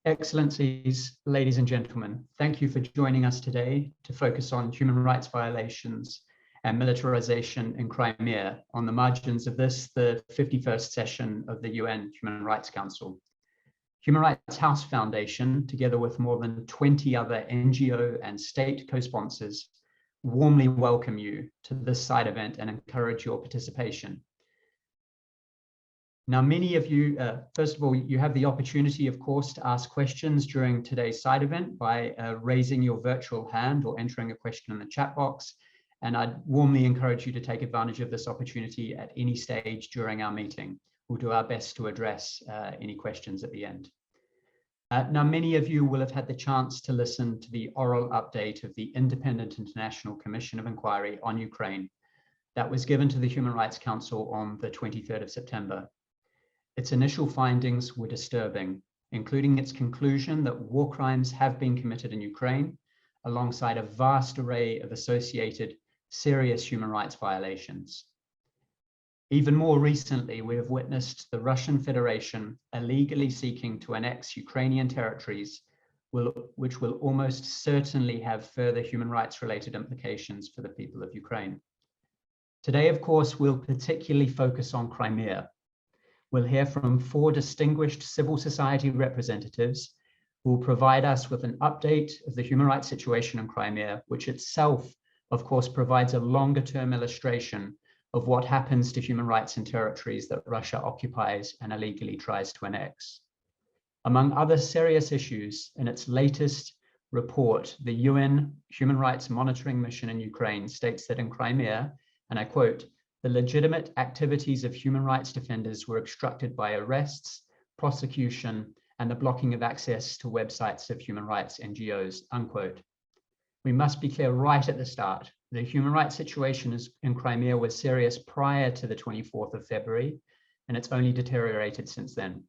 Excellencies, ladies and gentlemen, thank you for joining us today to focus on human rights violations and militarization in Crimea on the margins of this, the 51st session of the UN Human Rights Council. Human Rights House Foundation, together with more than 20 other NGO and state co-sponsors, warmly welcome you to this side event and encourage your participation. Now, many of you, first of all, you have the opportunity, of course, to ask questions during today's side event by raising your virtual hand or entering a question in the chat box. And I'd warmly encourage you to take advantage of this opportunity at any stage during our meeting. We'll do our best to address any questions at the end. Now, many of you will have had the chance to listen to the oral update of the Independent International Commission of Inquiry on Ukraine that was given to the Human Rights Council on the 23rd of September. Its initial findings were disturbing, including its conclusion that war crimes have been committed in Ukraine, alongside a vast array of associated serious human rights violations. Even more recently, we have witnessed the Russian Federation illegally seeking to annex Ukrainian territories, which will almost certainly have further human rights related implications for the people of Ukraine. Today, of course, we'll particularly focus on Crimea. We'll hear from 4 distinguished civil society representatives who will provide us with an update of the human rights situation in Crimea, which itself, of course, provides a longer-term illustration of what happens to human rights in territories that Russia occupies and illegally tries to annex. Among other serious issues, in its latest report, the UN Human Rights Monitoring Mission in Ukraine states that in Crimea, and I quote, "The legitimate activities of human rights defenders were obstructed by arrests, prosecution, and the blocking of access to websites of human rights NGOs," unquote. We must be clear right at the start. The human rights situation in Crimea was serious prior to the 24th of February, and it's only deteriorated since then.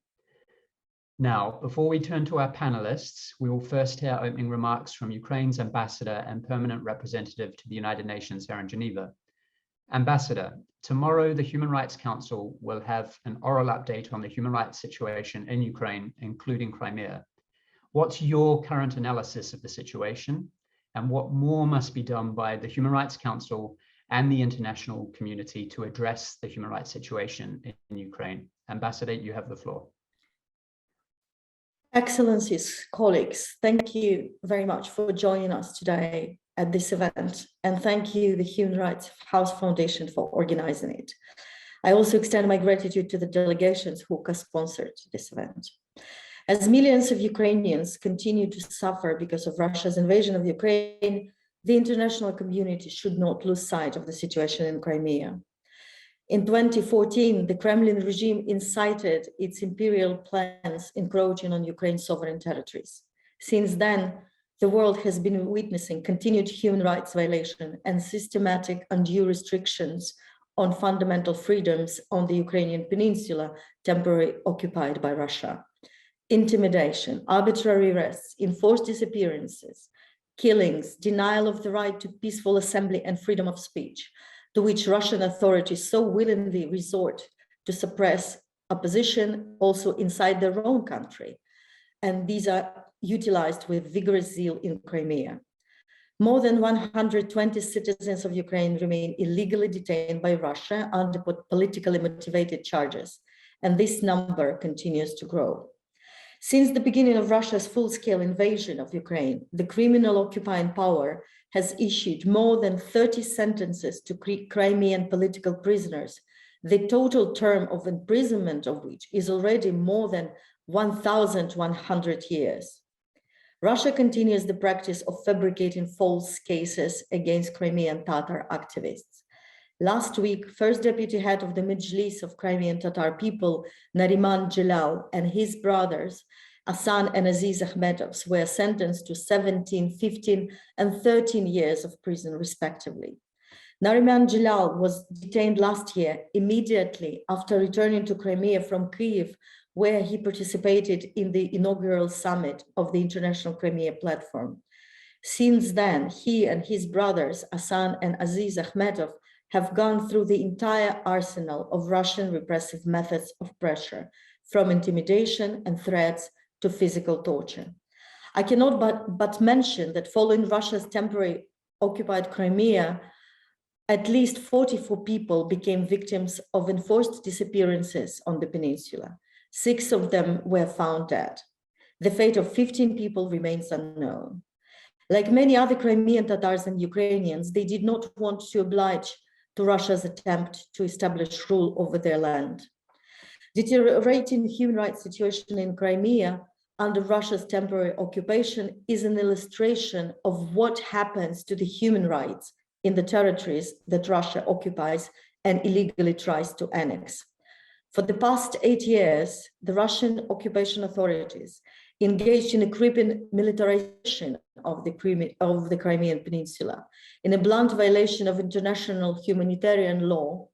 Now, before we turn to our panelists, we will first hear opening remarks from Ukraine's ambassador and permanent representative to the United Nations here in Geneva. Ambassador, tomorrow the Human Rights Council will have an oral update on the human rights situation in Ukraine, including Crimea. What's your current analysis of the situation, and what more must be done by the Human Rights Council and the international community to address the human rights situation in Ukraine? Ambassador, you have the floor. Excellencies, colleagues, thank you very much for joining us today at this event, and thank you, the Human Rights House Foundation, for organizing it. I also extend my gratitude to the delegations who co-sponsored this event. As millions of Ukrainians continue to suffer because of Russia's invasion of Ukraine, the international community should not lose sight of the situation in Crimea. In 2014, the Kremlin regime incited its imperial plans encroaching on Ukraine's sovereign territories. Since then, the world has been witnessing continued human rights violation and systematic undue restrictions on fundamental freedoms on the Ukrainian peninsula, temporarily occupied by Russia. Intimidation, arbitrary arrests, enforced disappearances, killings, denial of the right to peaceful assembly and freedom of speech, to which Russian authorities so willingly resort to suppress opposition also inside their own country. And these are utilized with vigorous zeal in Crimea. More than 120 citizens of Ukraine remain illegally detained by Russia under politically motivated charges, and this number continues to grow. Since the beginning of Russia's full-scale invasion of Ukraine, the criminal occupying power has issued more than 30 sentences to Crimean political prisoners, the total term of imprisonment of which is already more than 1,100 years. Russia continues the practice of fabricating false cases against Crimean Tatar activists. Last week, first deputy head of the Majlis of Crimean Tatar people, Nariman Jalal, and his brothers, Asan and Aziz Akhmetovs, were sentenced to 17, 15, and 13 years of prison, respectively. Nariman Jalal was detained last year, immediately after returning to Crimea from Kyiv, where he participated in the inaugural summit of the International Crimea Platform. Since then, he and his brothers, Asan and Aziz Akhmetov, have gone through the entire arsenal of Russian repressive methods of pressure, from intimidation and threats to physical torture. I cannot but mention that following Russia's temporary occupied Crimea, at least 44 people became victims of enforced disappearances on the peninsula. 6 of them were found dead. The fate of 15 people remains unknown. Like many other Crimean Tatars and Ukrainians, they did not want to oblige to Russia's attempt to establish rule over their land. Deteriorating human rights situation in Crimea under Russia's temporary occupation is an illustration of what happens to the human rights in the territories that Russia occupies and illegally tries to annex. For the past 8 years, the Russian occupation authorities engaged in a creeping militarization of the Crimean Peninsula. In a blunt violation of international humanitarian law,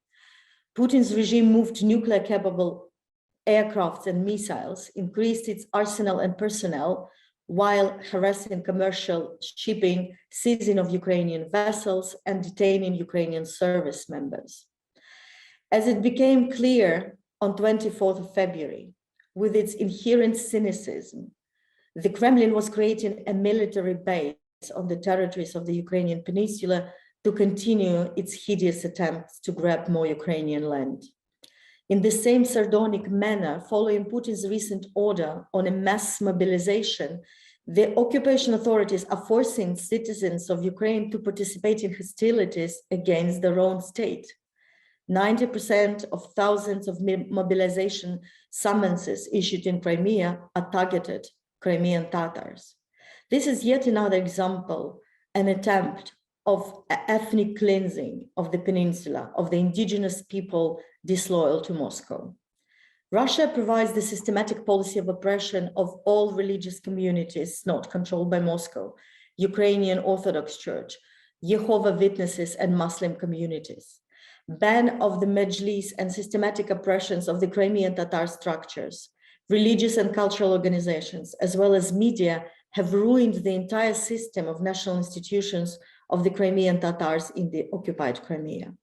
Putin's regime moved nuclear-capable aircrafts and missiles, increased its arsenal and personnel, while harassing commercial shipping, seizing of Ukrainian vessels, and detaining Ukrainian service members. As it became clear on 24th of February, with its inherent cynicism, the Kremlin was creating a military base on the territories of the Ukrainian peninsula to continue its hideous attempts to grab more Ukrainian land. In the same sardonic manner, following Putin's recent order on a mass mobilization, the occupation authorities are forcing citizens of Ukraine to participate in hostilities against their own state. 90% of thousands of mobilization summonses issued in Crimea are targeted Crimean Tatars. This is yet another example, an attempt of ethnic cleansing of the peninsula, of the indigenous people disloyal to Moscow. Russia provides the systematic policy of oppression of all religious communities not controlled by Moscow, Ukrainian Orthodox Church, Jehovah's Witnesses, and Muslim communities. Ban of the Majlis and systematic oppressions of the Crimean Tatar structures, religious and cultural organizations, as well as media, have ruined the entire system of national institutions of the Crimean Tatars in the occupied Crimea.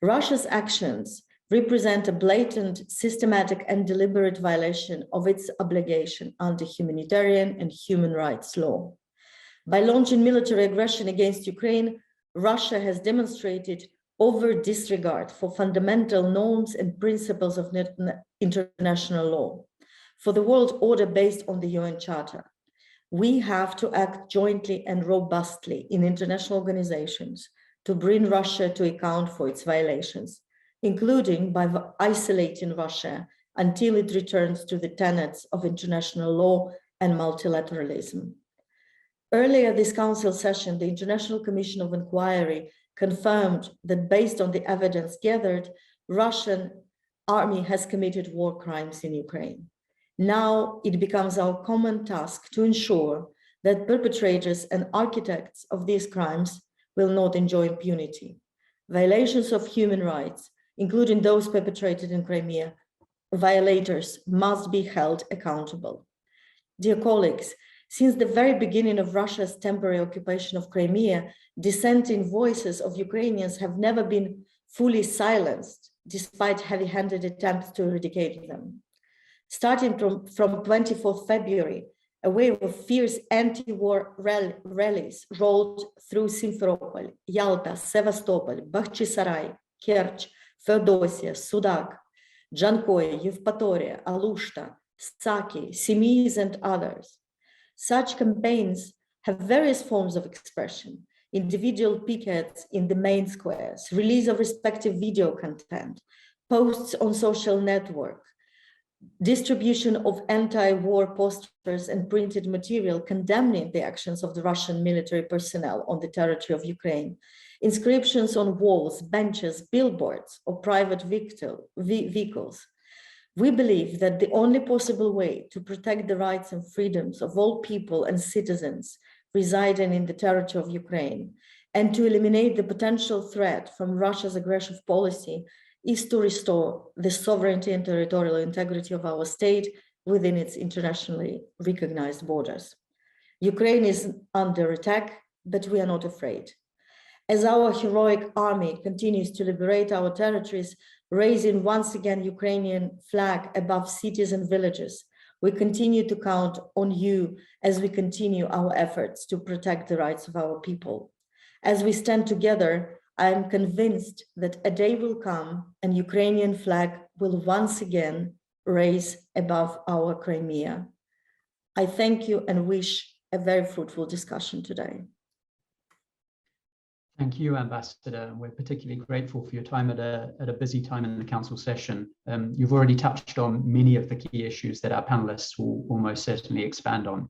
Russia's actions represent a blatant, systematic, and deliberate violation of its obligation under humanitarian and human rights law. By launching military aggression against Ukraine, Russia has demonstrated overt disregard for fundamental norms and principles of international law, for the world order based on the UN Charter. We have to act jointly and robustly in international organizations to bring Russia to account for its violations, including by isolating Russia until it returns to the tenets of international law and multilateralism. Earlier this council session, the International Commission of Inquiry confirmed that based on the evidence gathered, Russian army has committed war crimes in Ukraine. Now it becomes our common task to ensure that perpetrators and architects of these crimes will not enjoy impunity. Violations of human rights, including those perpetrated in Crimea, violators must be held accountable. Dear colleagues, since the very beginning of Russia's temporary occupation of Crimea, dissenting voices of Ukrainians have never been fully silenced, despite heavy-handed attempts to eradicate them. Starting from 24th February, a wave of fierce anti-war rallies rolled through Simferopol, Yalta, Sevastopol, Bakhchisarai, Kerch, Feodosia, Sudak, Jankoy, Yevpatoria, Alushta, Saki, Simiz, and others. Such campaigns have various forms of expression: individual pickets in the main squares, release of respective video content, posts on social network, distribution of anti-war posters and printed material condemning the actions of the Russian military personnel on the territory of Ukraine, inscriptions on walls, benches, billboards, or private vehicles. We believe that the only possible way to protect the rights and freedoms of all people and citizens residing in the territory of Ukraine and to eliminate the potential threat from Russia's aggressive policy is to restore the sovereignty and territorial integrity of our state within its internationally recognized borders. Ukraine is under attack, but we are not afraid. As our heroic army continues to liberate our territories, raising once again Ukrainian flag above cities and villages, We continue to count on you as we continue our efforts to protect the rights of our people. As we stand together, I am convinced that a day will come and Ukrainian flag will once again raise above our Crimea. I thank you and wish a very fruitful discussion today. Thank you, Ambassador. We're particularly grateful for your time at a busy time in the Council session. You've already touched on many of the key issues that our panelists will almost certainly expand on.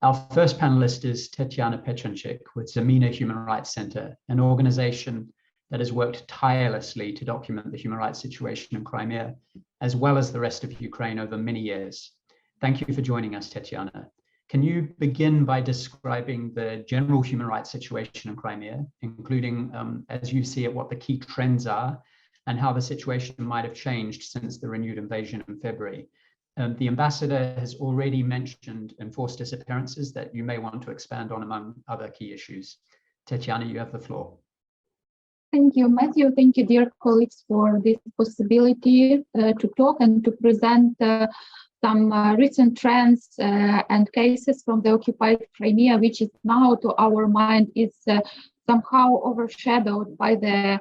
Our first panelist is Tetiana Pechonchyk with ZMINA Human Rights Center, an organization that has worked tirelessly to document the human rights situation in Crimea, as well as the rest of Ukraine over many years. Thank you for joining us, Tetiana. Can you begin by describing the general human rights situation in Crimea, including, as you see it, what the key trends are and how the situation might have changed since the renewed invasion in February? The ambassador has already mentioned enforced disappearances that you may want to expand on among other key issues. Tetiana, you have the floor. Thank you, Matthew. Thank you, dear colleagues, for this possibility to talk and to present some recent trends and cases from the occupied Crimea, which is now, to our mind, is somehow overshadowed by the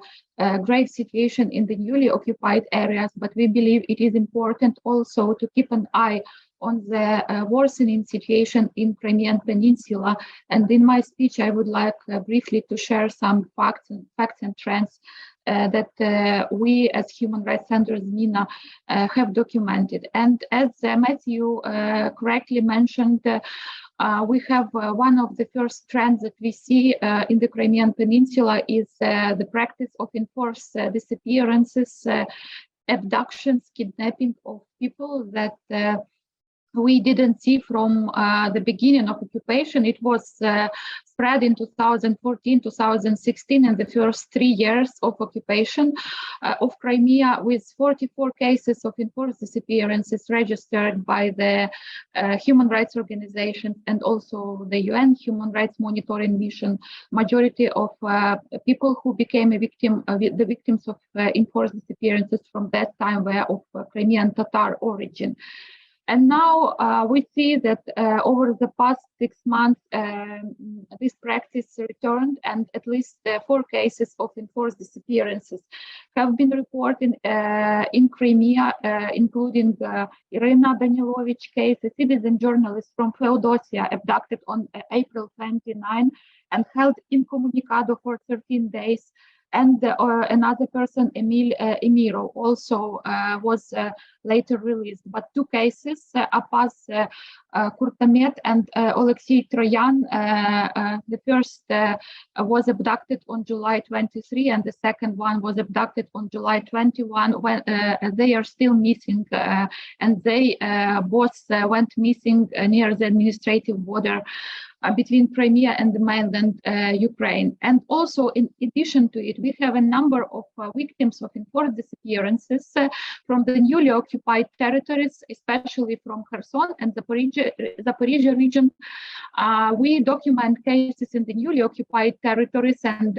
grave situation in the newly occupied areas. But we believe it is important also to keep an eye on the worsening situation in Crimean peninsula. And in my speech, I would like briefly to share some facts and trends that we as Human Rights Center ZMINA have documented. And as Matthew correctly mentioned, we have one of the first trends that we see in the Crimean peninsula is the practice of enforced disappearances, abductions, kidnapping of people that we didn't see from the beginning of occupation. It was spread in 2014, 2016, and the first 3 years of occupation of Crimea, with 44 cases of enforced disappearances registered by the human rights organizations and also the UN Human Rights Monitoring Mission. Majority of people who became the victims of enforced disappearances from that time were of Crimean Tatar origin. And now we see that over the past 6 months, this practice returned, and at least 4 cases of enforced disappearances have been reported in Crimea, including Irina Danilovich case, a citizen journalist from Feodosia, abducted on April 29 and held incommunicado for 13 days. And another person, Emil Emiro, also was later released. But 2 cases, Apaz Kurtamet and Alexei Troyan, the first was abducted on July 23, and the second one was abducted on July 21, when they are still missing, and they both went missing near the administrative border between Crimea and the mainland Ukraine. And also, in addition to it, we have a number of victims of enforced disappearances from the newly occupied territories, especially from Kherson and Zaporizhia region. We document cases in the newly occupied territories, and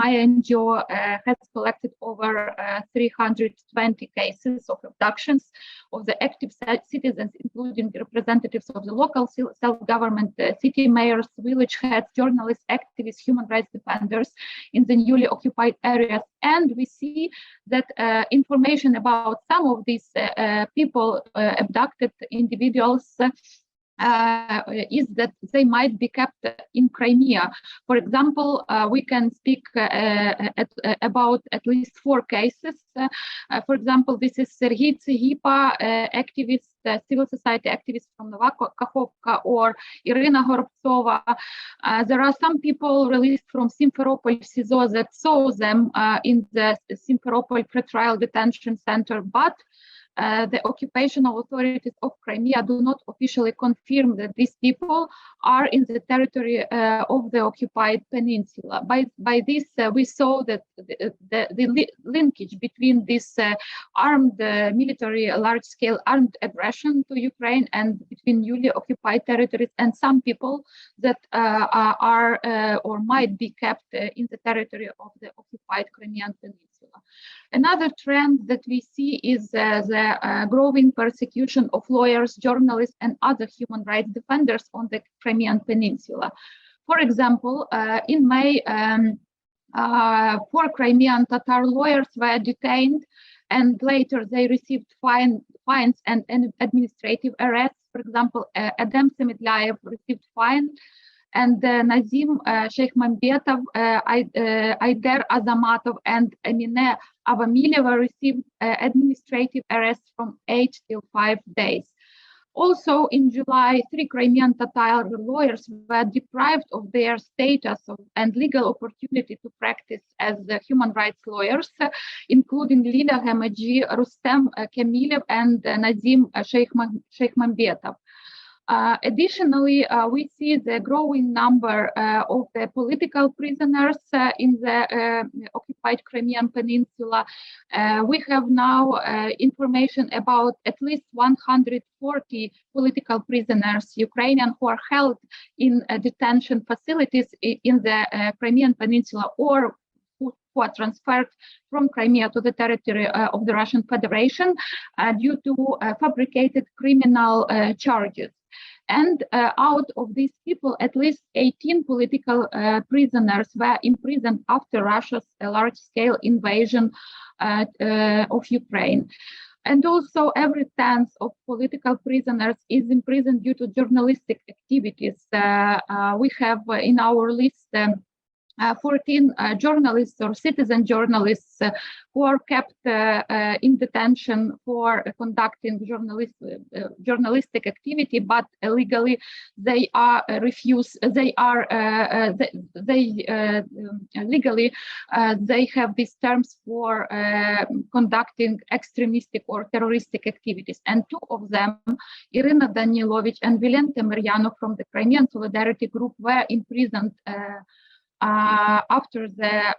my NGO has collected over 320 cases of abductions of the active citizens, including representatives of the local self-government, city mayors, village heads, journalists, activists, human rights defenders in the newly occupied areas. And we see that information about some of these people, abducted individuals, is that they might be kept in Crimea. For example, we can speak about at least 4 cases. For example, this is Serhiy Tsihipa, activist, civil society activist from Nova Kakhovka, or Irina Gorbtsova. There are some people released from Simferopol SIZO that saw them in the Simferopol pretrial detention center, but the occupational authorities of Crimea do not officially confirm that these people are in the territory of the occupied peninsula. By this, we saw that the linkage between this armed military, large-scale armed aggression to Ukraine and between newly occupied territories and some people that are or might be kept in the territory of the occupied Crimean peninsula. Peninsula. Another trend that we see is the growing persecution of lawyers, journalists, and other human rights defenders on the Crimean Peninsula. For example, in May, 4 Crimean Tatar lawyers were detained, and later they received fines and administrative arrests. For example, Adam Semidlayev received fine, and Nazim Sheikh-Mambetov, Aider Azamatov, and Emine Avamileva received administrative arrests from 8 till 5 days. Also, in July, 3 Crimean Tatar lawyers were deprived of their status and legal opportunity to practice as human rights lawyers, including Lila Hamaji, Rustem Kemilev, and Nazim Sheikh-Mambetov. Additionally, we see the growing number of the political prisoners in the occupied Crimean Peninsula. We have now information about at least 140 political prisoners, Ukrainian, who are held in detention facilities in the Crimean Peninsula or who are transferred from Crimea to the territory of the Russian Federation due to fabricated criminal charges. And out of these people, at least 18 political prisoners were imprisoned after Russia's large-scale invasion of Ukraine. And also every 10th of political prisoners is imprisoned due to journalistic activities. We have in our list 14 journalists or citizen journalists who are kept in detention for conducting journalistic activity, but illegally they are refused. Legally they have these terms for conducting extremistic or terroristic activities. And 2 of them, Irina Danilovich and Vilente Mariano from the Crimean Solidarity Group, were imprisoned after the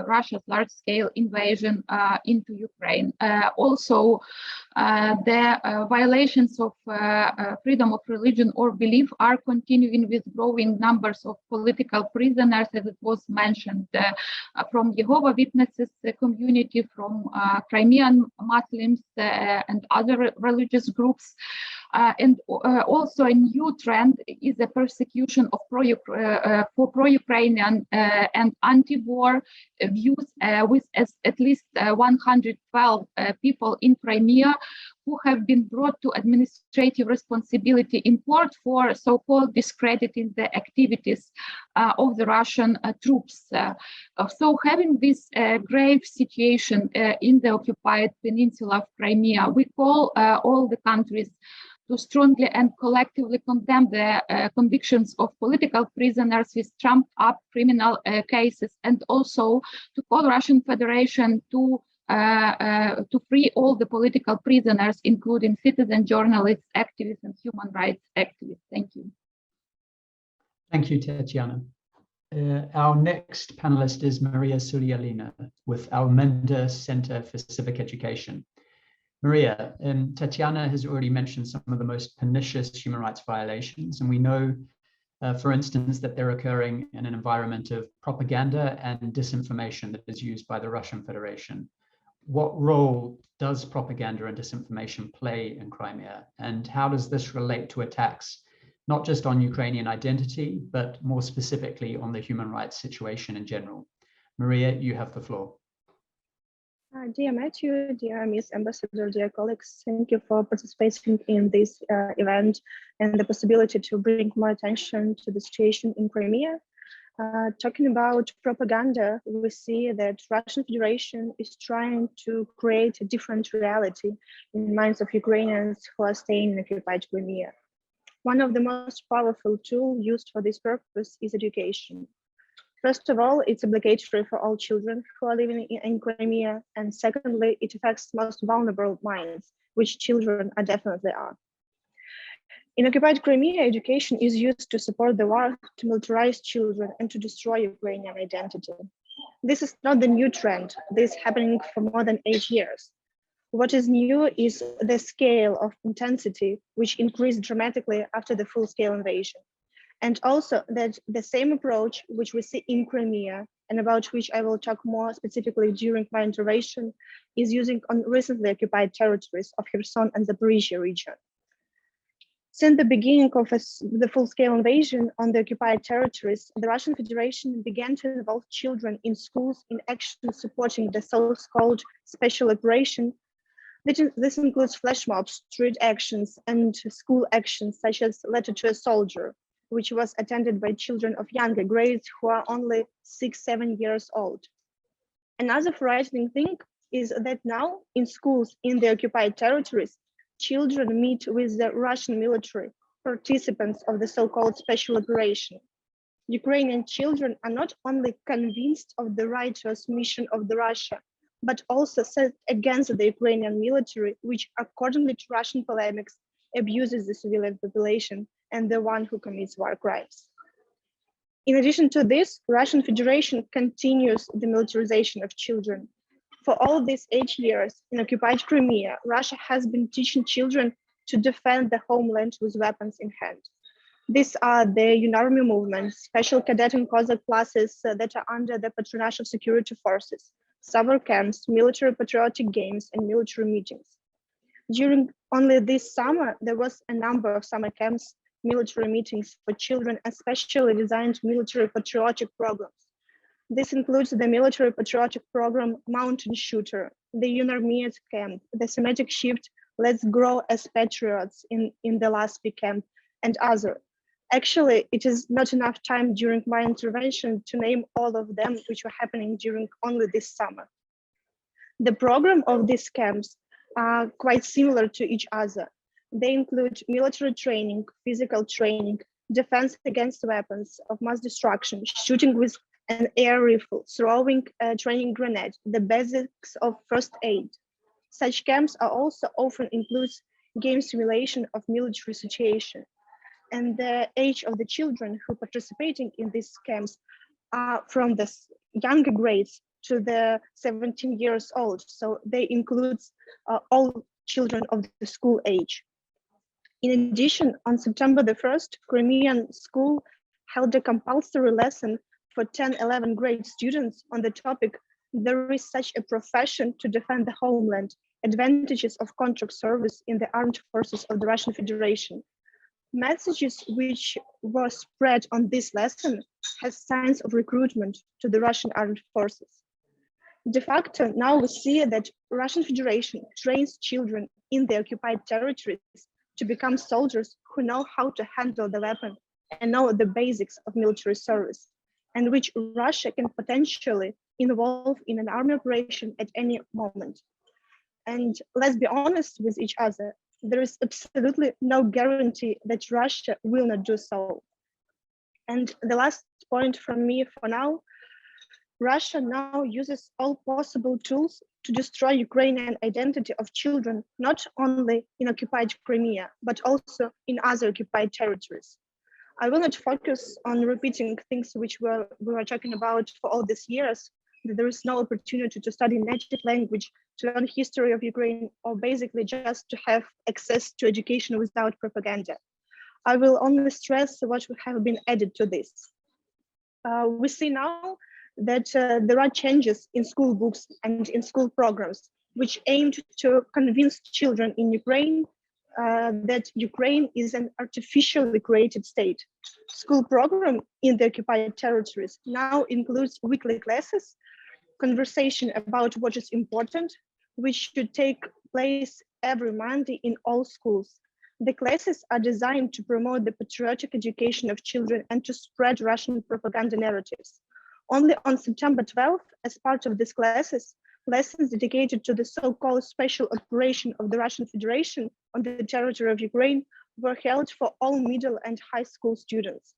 Russia's large-scale invasion into Ukraine. Also, the violations of freedom of religion or belief are continuing with growing numbers of political prisoners, as it was mentioned, from Jehovah's Witnesses community, from Crimean Muslims and other religious groups. And also a new trend is the persecution of pro-Ukrainian and anti-war views, with at least 112 people in Crimea who have been brought to administrative responsibility in court for so-called discrediting the activities of the Russian troops. So having this grave situation in the occupied peninsula of Crimea, we call all the countries to strongly and collectively condemn the convictions of political prisoners with trumped up criminal cases, and also to call Russian Federation to free all the political prisoners, including citizen journalists, activists, and human rights activists. Thank you. Thank you, Tetiana. Our next panelist is Mariia Sulialina with Almenda Center for Civic Education. Mariia, Tetiana has already mentioned some of the most pernicious human rights violations, and we know, for instance, that they're occurring in an environment of propaganda and disinformation that is used by the Russian Federation. What role does propaganda and disinformation play in Crimea, and how does this relate to attacks, not just on Ukrainian identity, but more specifically on the human rights situation in general? Mariia, you have the floor. Dear Matthew, dear Ms. Ambassador, dear colleagues, thank you for participating in this event and the possibility to bring more attention to the situation in Crimea. Talking about propaganda, we see that Russian Federation is trying to create a different reality in the minds of Ukrainians who are staying in occupied Crimea. One of the most powerful tools used for this purpose is education. First of all, it's obligatory for all children who are living in Crimea, and secondly, it affects most vulnerable minds, which children definitely are. In occupied Crimea, education is used to support the war, to militarize children, and to destroy Ukrainian identity. This is not the new trend. This is happening for more than 8 years. What is new is the scale of intensity, which increased dramatically after the full-scale invasion. And also that the same approach which we see in Crimea and about which I will talk more specifically during my intervention, is using on recently occupied territories of Kherson and Zaporizhia region. Since the beginning of the full-scale invasion on the occupied territories, the Russian Federation began to involve children in schools in action supporting the so-called special operation. This includes flash mobs, street actions, and school actions such as Letter to a Soldier, which was attended by children of younger grades who are only 6-7 years old. Another frightening thing is that now in schools in the occupied territories, children meet with the Russian military, participants of the so-called special operation. Ukrainian children are not only convinced of the righteous mission of the Russia, but also set against the Ukrainian military, which according to Russian polemics, abuses the civilian population and the one who commits war crimes. In addition to this, Russian Federation continues the militarization of children. For all these 8 years in occupied Crimea, Russia has been teaching children to defend the homeland with weapons in hand. These are the UNARMY movement, special cadet and Cossack classes that are under the patronage of security forces, summer camps, military patriotic games, and military meetings. During only this summer, there was a number of summer camps, military meetings for children, and specially designed military patriotic programs. This includes the military patriotic program Mountain Shooter, the UNARMY camp, the Semitic shift Let's Grow as Patriots in the Laspi camp, and other. Actually, it is not enough time during my intervention to name all of them, which were happening during only this summer. The program of these camps are quite similar to each other. They include military training, physical training, defense against weapons of mass destruction, shooting with an air rifle, throwing a training grenade, the basics of first aid. Such camps are also often includes game simulation of military situation. And the age of the children who are participating in these camps are from the younger grades to the 17 years old. So they include all children of the school age. In addition, on September the 1st, Crimean school held a compulsory lesson for 10-11 grade students on the topic, there is such a profession to defend the homeland, advantages of contract service in the armed forces of the Russian Federation. Messages which were spread on this lesson has signs of recruitment to the Russian armed forces. De facto, now we see that Russian Federation trains children in the occupied territories to become soldiers who know how to handle the weapon and know the basics of military service, and which Russia can potentially involve in an army operation at any moment. And let's be honest with each other, there is absolutely no guarantee that Russia will not do so. And the last point from me for now, Russia now uses all possible tools to destroy Ukrainian identity of children, not only in occupied Crimea, but also in other occupied territories. I will not focus on repeating things which we were talking about for all these years, that there is no opportunity to study native language, to learn history of Ukraine, or basically just to have access to education without propaganda. I will only stress what have been added to this. We see now that there are changes in school books and in school programs, which aimed to convince children in Ukraine that Ukraine is an artificially created state. School program in the occupied territories now includes weekly classes, conversation about what is important, which should take place every Monday in all schools. The classes are designed to promote the patriotic education of children and to spread Russian propaganda narratives. Only on September 12th, as part of these classes, lessons dedicated to the so-called special operation of the Russian Federation on the territory of Ukraine were held for all middle and high school students.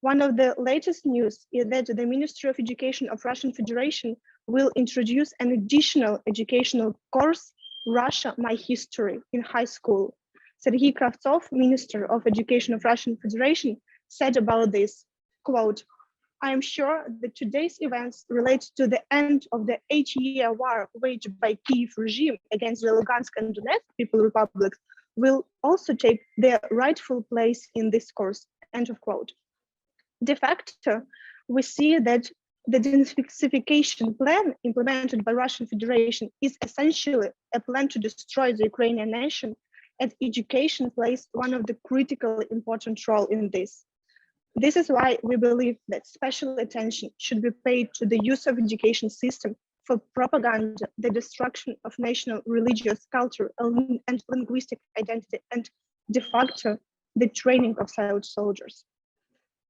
One of the latest news is that the Ministry of Education of Russian Federation will introduce an additional educational course, Russia, My History, in high school. Sergei Kravtsov, Minister of Education of Russian Federation, said about this, quote, I am sure that today's events relate to the end of the 8-year war waged by Kiev regime against the Lugansk and Donetsk People Republics will also take their rightful place in this course, end of quote. De facto, we see that The denazification plan implemented by Russian Federation is essentially a plan to destroy the Ukrainian nation, and education plays one of the critically important role in this. This is why we believe that special attention should be paid to the use of education system for propaganda, the destruction of national religious culture and linguistic identity, and de facto, the training of silent soldiers.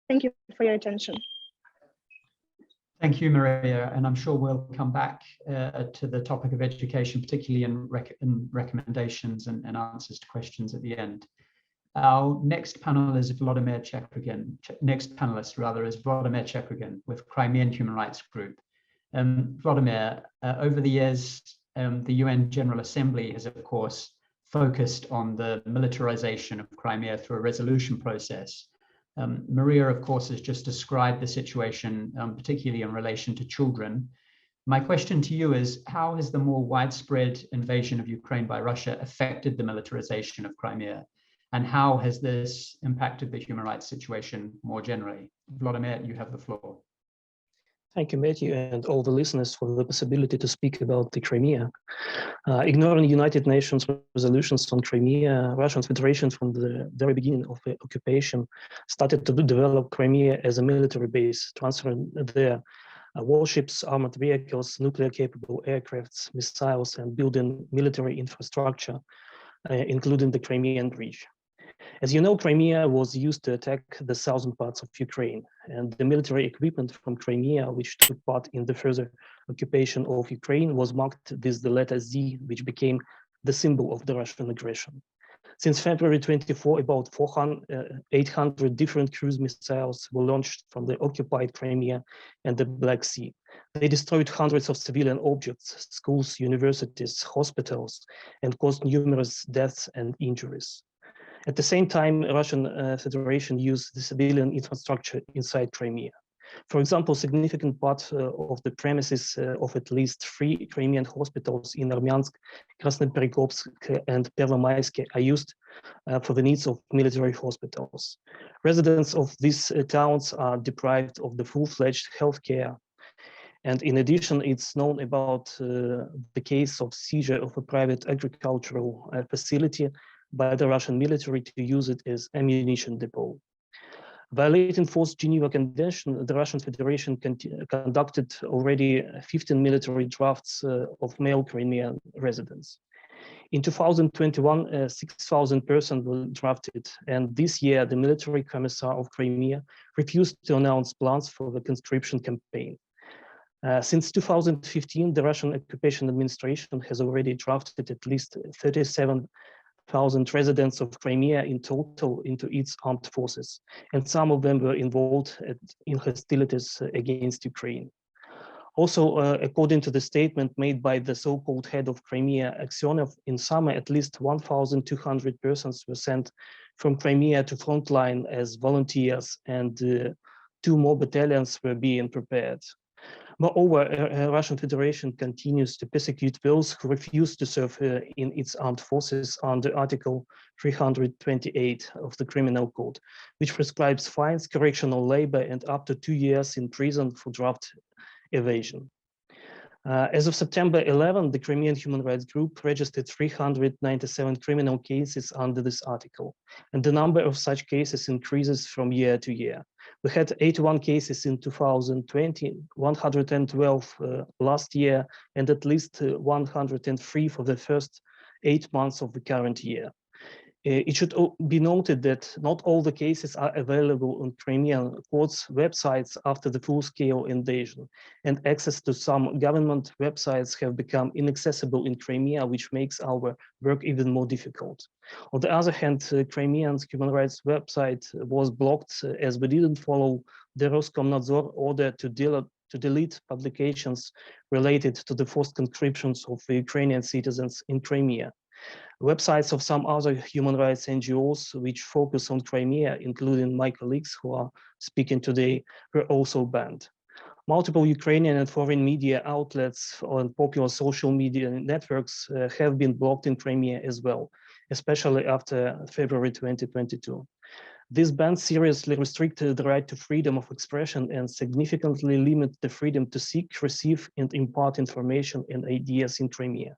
Thank you for your attention. Thank you, Mariia, and I'm sure we'll come back to the topic of education, particularly in recommendations and answers to questions at the end. Our next panel is Volodymyr Chekrygin. Next panelist, rather, is Volodymyr Chekrygin with Crimean Human Rights Group. Volodymyr, over the years, the UN General Assembly has, of course, focused on the militarization of Crimea through a resolution process. Mariia, of course, has just described the situation, particularly in relation to children. My question to you is, how has the more widespread invasion of Ukraine by Russia affected the militarization of Crimea? And how has this impacted the human rights situation more generally? Volodymyr, you have the floor. Thank you, Matthew, and all the listeners for the possibility to speak about the Crimea. Ignoring United Nations resolutions on Crimea, Russian Federation from the very beginning of the occupation started to develop Crimea as a military base, transferring their warships, armored vehicles, nuclear-capable aircrafts, missiles, and building military infrastructure, including the Crimean Bridge. As you know, Crimea was used to attack the southern parts of Ukraine, and the military equipment from Crimea, which took part in the further occupation of Ukraine, was marked with the letter Z, which became the symbol of the Russian aggression. Since February 24, about 800 different cruise missiles were launched from the occupied Crimea and the Black Sea. They destroyed hundreds of civilian objects, schools, universities, hospitals, and caused numerous deaths and injuries. At the same time, Russian Federation used the civilian infrastructure inside Crimea. For example, significant part of the premises of at least 3 Crimean hospitals in Armyansk, Krasnoperikopsk, and Pervomaysk are used for the needs of military hospitals. Residents of these towns are deprived of the full-fledged healthcare. And in addition, it's known about the case of seizure of a private agricultural facility by the Russian military to use it as ammunition depot. Violating Fourth Geneva Convention, the Russian Federation conducted already 15 military drafts of male Crimean residents. In 2021, 6,000 persons were drafted, and this year the military commissar of Crimea refused to announce plans for the conscription campaign. Since 2015, the Russian occupation administration has already drafted at least 37,000 residents of Crimea in total into its armed forces, and some of them were involved in hostilities against Ukraine. Also, according to the statement made by the so-called head of Crimea, Aksyonov, in summer, at least 1,200 persons were sent from Crimea to frontline as volunteers, and 2 more battalions were being prepared. Moreover, Russian Federation continues to persecute those who refuse to serve in its armed forces under Article 328 of the Criminal Code, which prescribes fines, correctional labor, and up to 2 years in prison for draft evasion. As of September 11, the Crimean Human Rights Group registered 397 criminal cases under this article, and the number of such cases increases from year to year. We had 81 cases in 2020, 112 last year, and at least 103 for the first 8 months of the current year. It should be noted that not all the cases are available on Crimean courts' websites after the full-scale invasion, and access to some government websites have become inaccessible in Crimea, which makes our work even more difficult. On the other hand, Crimean's human rights website was blocked as we didn't follow the Roskomnadzor order to delete publications related to the forced conscriptions of the Ukrainian citizens in Crimea. Websites of some other human rights NGOs which focus on Crimea, including my colleagues who are speaking today, were also banned. Multiple Ukrainian and foreign media outlets on popular social media networks have been blocked in Crimea as well, especially after February 2022. This ban seriously restricted the right to freedom of expression and significantly limited the freedom to seek, receive, and impart information and ideas in Crimea.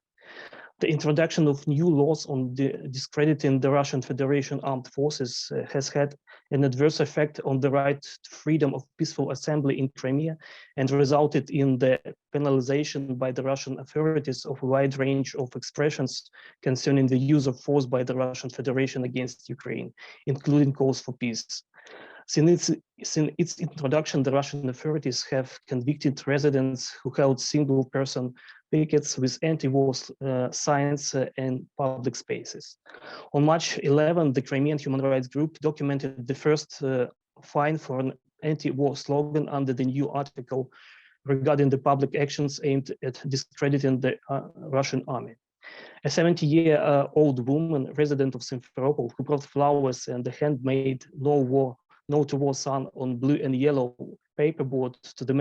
The introduction of new laws on discrediting the Russian Federation armed forces has had an adverse effect on the right to freedom of peaceful assembly in Crimea and resulted in the penalization by the Russian authorities of a wide range of expressions concerning the use of force by the Russian Federation against Ukraine, including calls for peace. Since its introduction, the Russian authorities have convicted residents who held single-person pickets with anti-war signs in public spaces. On March 11, the Crimean human rights group documented the first fine for an anti-war slogan under the new article regarding the public actions aimed at discrediting the Russian army. A 70-year-old woman, resident of Simferopol, who brought flowers and the handmade No to War sign on blue and yellow paperboard to the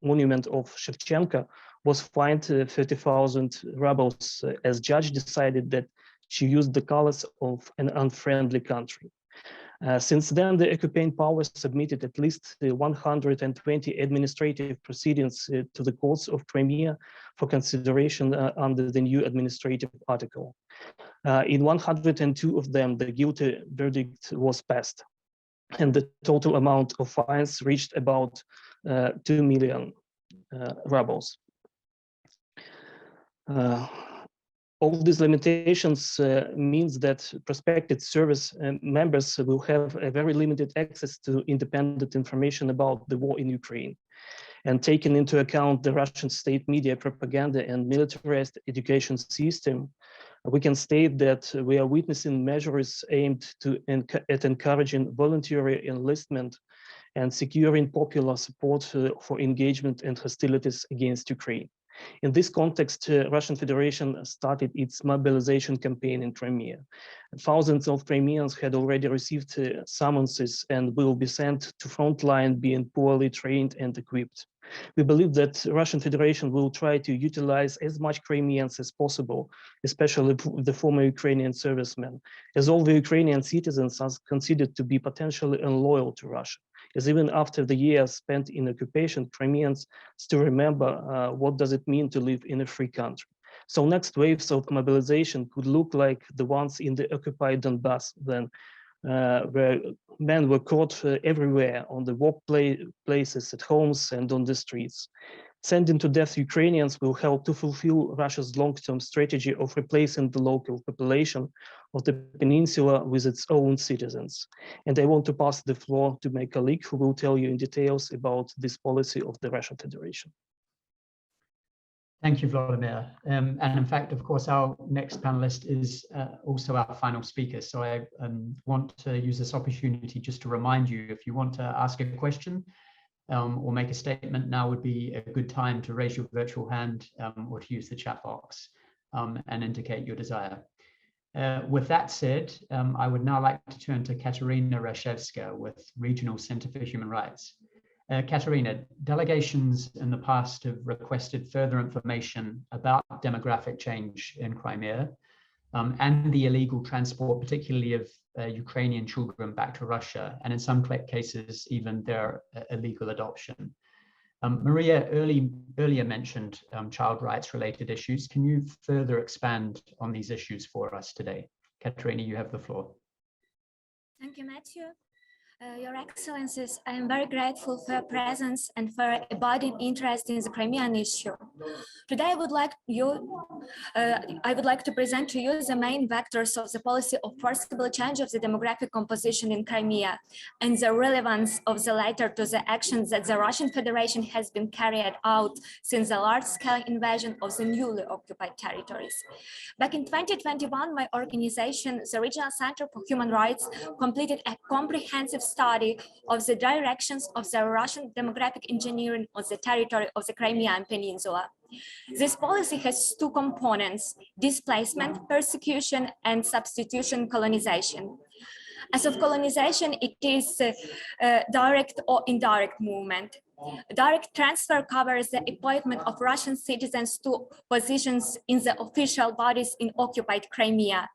monument of Shevchenko, was fined 30,000 rubles as judge decided that she used the colors of an unfriendly country. Since then, the occupying powers submitted at least 120 administrative proceedings to the courts of Crimea for consideration under the new administrative article. In 102 of them, the guilty verdict was passed, and the total amount of fines reached about 2 million rubles. All these limitations means that prospective service members will have a very limited access to independent information about the war in Ukraine. And taking into account the Russian state media propaganda and militarized education system, we can state that we are witnessing measures aimed at encouraging voluntary enlistment and securing popular support for engagement and hostilities against Ukraine. In this context, Russian Federation started its mobilization campaign in Crimea. Thousands of Crimeans had already received summonses and will be sent to frontline being poorly trained and equipped. We believe that Russian Federation will try to utilize as much Crimeans as possible, especially the former Ukrainian servicemen, as all the Ukrainian citizens are considered to be potentially unloyal to Russia, as even after the years spent in occupation, Crimeans still remember what does it mean to live in a free country. So next waves of mobilization could look like the ones in the occupied Donbass then, where men were caught everywhere on the workplaces, at homes, and on the streets. Sending to death Ukrainians will help to fulfill Russia's long-term strategy of replacing the local population of the peninsula with its own citizens. And I want to pass the floor to my colleague who will tell you in details about this policy of the Russian Federation. Thank you, Volodymyr. And in fact, of course, our next panelist is also our final speaker. So I want to use this opportunity just to remind you, if you want to ask a question or make a statement, now would be a good time to raise your virtual hand or to use the chat box and indicate your desire. With that said, I would now like to turn to Kateryna Rashevska with Regional Center for Human Rights. Kateryna, delegations in the past have requested further information about demographic change in Crimea and the illegal transport, particularly of Ukrainian children back to Russia, and in some cases, even their illegal adoption. Mariia earlier mentioned child rights related issues. Can you further expand on these issues for us today? Kateryna, you have the floor. Thank you, Matthew. Your Excellencies, I am very grateful for your presence and for abiding interest in the Crimean issue. Today, I would like to present to you the main vectors of the policy of forcible change of the demographic composition in Crimea and the relevance of the latter to the actions that the Russian Federation has been carried out since the large-scale invasion of the newly occupied territories. Back in 2021, my organization, the Regional Center for Human Rights, completed a comprehensive study of the directions of the Russian demographic engineering on the territory of the Crimean Peninsula. This policy has two components: displacement, persecution, and substitution colonization. As of colonization, it is direct or indirect movement. Direct transfer covers the appointment of Russian citizens to positions in the official bodies in occupied Crimea.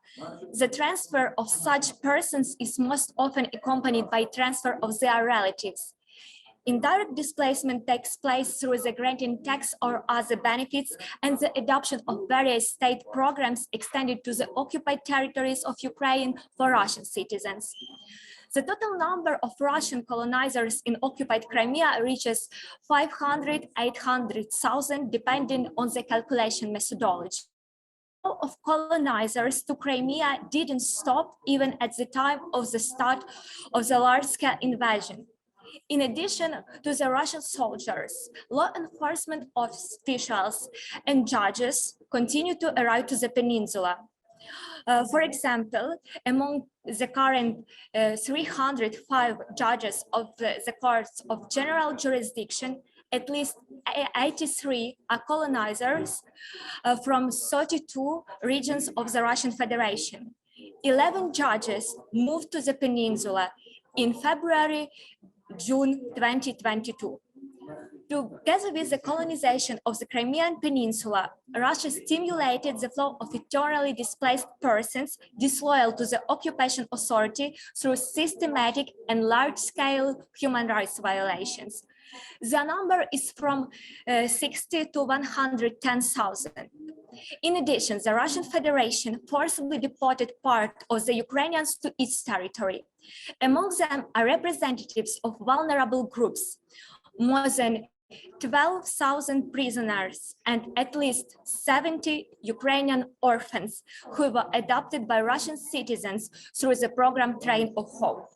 The transfer of such persons is most often accompanied by transfer of their relatives. Indirect displacement takes place through the granting tax or other benefits and the adoption of various state programs extended to the occupied territories of Ukraine for Russian citizens. The total number of Russian colonizers in occupied Crimea reaches 500–800,000, depending on the calculation methodology. The flow of colonizers to Crimea didn't stop even at the time of the start of the large-scale invasion. In addition to the Russian soldiers, law enforcement officials and judges continue to arrive to the peninsula. For example, among the current 305 judges of the courts of general jurisdiction, at least 83 are colonizers from 32 regions of the Russian Federation. 11 judges moved to the peninsula in February–June 2022. Together with the colonization of the Crimean peninsula, Russia stimulated the flow of internally displaced persons disloyal to the occupation authority through systematic and large-scale human rights violations. The number is from 60 to 110,000. In addition, the Russian Federation forcibly deported part of the Ukrainians to its territory. Among them are representatives of vulnerable groups, more than 12,000 prisoners, and at least 70 Ukrainian orphans who were adopted by Russian citizens through the program Train of Hope.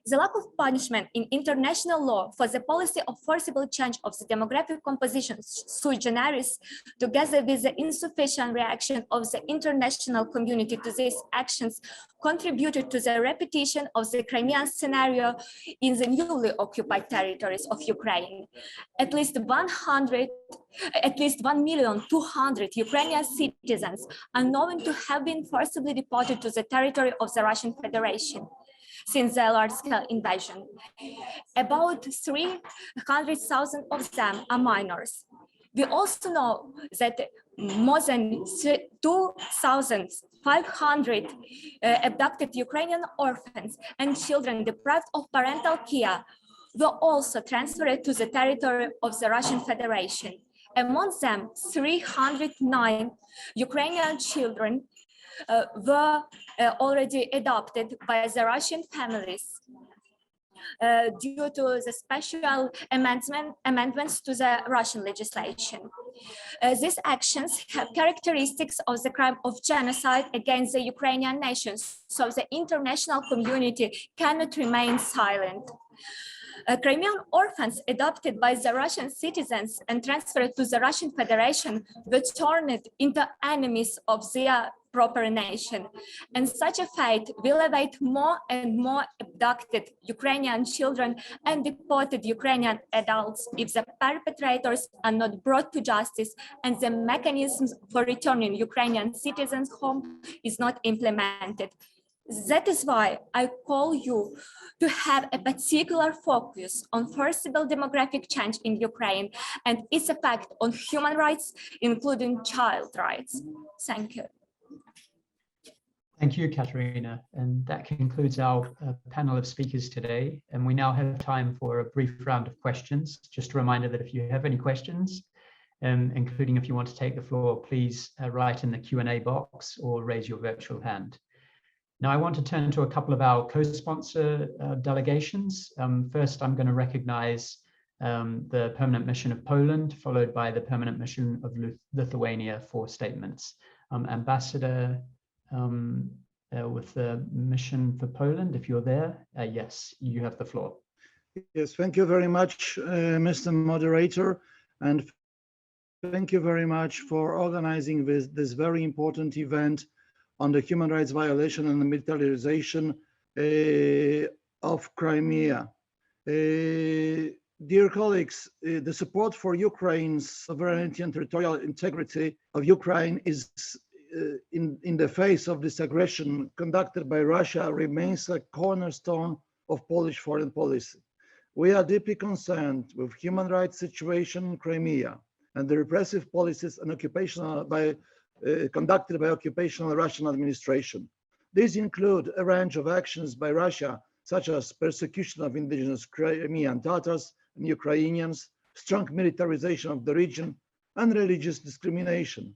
The lack of punishment in international law for the policy of forcible change of the demographic composition sui generis, together with the insufficient reaction of the international community to these actions, contributed to the repetition of the Crimean scenario in the newly occupied territories of Ukraine. At least 1,200,000 Ukrainian citizens are known to have been forcibly deported to the territory of the Russian Federation since the large-scale invasion. About 300,000 of them are minors. We also know that more than 2,500 abducted Ukrainian orphans and children deprived of parental care were also transferred to the territory of the Russian Federation. Among them, 309 Ukrainian children were already adopted by the Russian families due to the special amendments to the Russian legislation. These actions have characteristics of the crime of genocide against the Ukrainian nation, so the international community cannot remain silent. Crimean orphans adopted by the Russian citizens and transferred to the Russian Federation were turned into enemies of their proper nation. And such a fate will await more and more abducted Ukrainian children and deported Ukrainian adults if the perpetrators are not brought to justice and the mechanisms for returning Ukrainian citizens home is not implemented. That is why I call you to have a particular focus on forcible demographic change in Ukraine and its effect on human rights, including child rights. Thank you. Thank you, Kateryna. And that concludes our panel of speakers today. And we now have time for a brief round of questions. Just a reminder that if you have any questions, including if you want to take the floor, please write in the Q&A box or raise your virtual hand. Now, I want to turn to a couple of our co-sponsor delegations. First, I'm going to recognize the Permanent Mission of Poland, followed by the Permanent Mission of Lithuania for statements. Ambassador with the Mission for Poland, if you're there, yes, you have the floor. Yes, thank you very much, Mr. Moderator, and thank you very much for organizing this very important event on the human rights violation and the militarization of Crimea. Dear colleagues, the support for Ukraine's sovereignty and territorial integrity of Ukraine is in the face of this aggression conducted by Russia remains a cornerstone of Polish foreign policy. We are deeply concerned with human rights situation in Crimea and the repressive policies and conducted by occupational Russian administration. These include a range of actions by Russia, such as persecution of indigenous Crimean Tatars and Ukrainians, strong militarization of the region, and religious discrimination.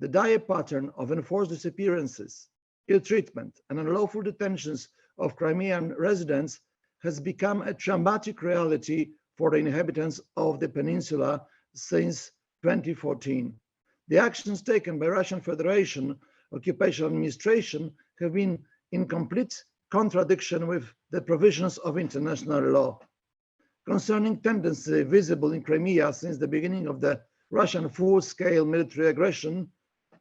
The dire pattern of enforced disappearances, ill treatment, and unlawful detentions of Crimean residents has become a traumatic reality for the inhabitants of the peninsula since 2014. The actions taken by Russian Federation occupational administration have been in complete contradiction with the provisions of international law. Concerning tendency visible in Crimea since the beginning of the Russian full-scale military aggression